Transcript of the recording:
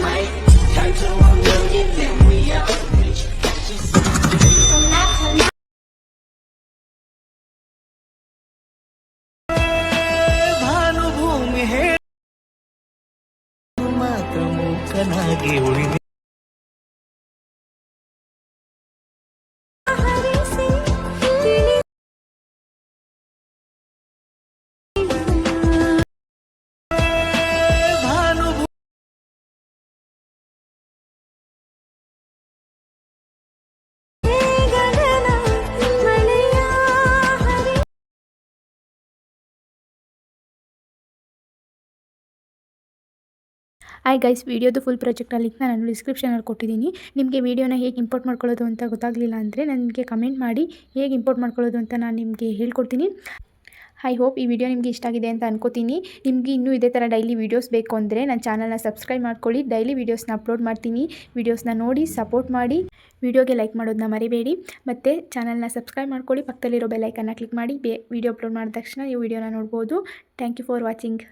might turn to a million, then we out rich. ಭಾನುಭೂಮಿ ಹೇಳು ಮಾತ್ರ ಮೂಕನಾಗಿ ಉಳಿದೆ. Hi guys, ವಿಡಿಯೋದು full project ಲಿಂಕ್ನ ನಾನು ಡಿಸ್ಕ್ರಿಪ್ಷನಲ್ಲಿ ಕೊಟ್ಟಿದ್ದೀನಿ. ನಿಮಗೆ ವಿಡಿಯೋನ ಹೇಗೆ ಇಂಪೋರ್ಟ್ ಮಾಡ್ಕೊಳ್ಳೋದು ಅಂತ ಗೊತ್ತಾಗಲಿಲ್ಲ ಅಂದರೆ ನನಗೆ ಕಮೆಂಟ್ ಮಾಡಿ, ಹೇಗೆ ಇಂಪೋರ್ಟ್ ಮಾಡ್ಕೊಳ್ಳೋದು ಅಂತ ನಾನು ನಿಮಗೆ ಹೇಳ್ಕೊಡ್ತೀನಿ. ಐ ಹೋಪ್ ಈ ವಿಡಿಯೋ ನಿಮಗೆ ಇಷ್ಟ ಆಗಿದೆ ಅಂತ ಅನ್ಕೋತೀನಿ. ನಿಮಗೆ ಇನ್ನೂ ಇದೇ ಥರ ಡೈಲಿ ವೀಡಿಯೋಸ್ ಬೇಕು ಅಂದರೆ ನನ್ನ ಚಾನಲ್ನ ಸಬ್ಸ್ಕ್ರೈಬ್ ಮಾಡ್ಕೊಳ್ಳಿ. ಡೈಲಿ ವೀಡಿಯೋಸ್ನ ಅಪ್ಲೋಡ್ ಮಾಡ್ತೀನಿ. ವೀಡಿಯೋಸ್ನ ನೋಡಿ ಸಪೋರ್ಟ್ ಮಾಡಿ. ವಿಡಿಯೋಗೆ ಲೈಕ್ ಮಾಡೋದನ್ನ ಮರಿಬೇಡಿ. ಮತ್ತು ಚಾನಲ್ನ ಸಬ್ಸ್ಕ್ರೈಬ್ ಮಾಡ್ಕೊಳ್ಳಿ. ಪಕ್ಕದಲ್ಲಿರೋ ಬೆಲ್ ಐಕನ್ನ ಕ್ಲಿಕ್ ಮಾಡಿ. ವಿಡಿಯೋ ಅಪ್ಲೋಡ್ ಮಾಡಿದ ತಕ್ಷಣ ನೀವು ವಿಡಿಯೋನ ನೋಡ್ಬೋದು. Thank you for watching.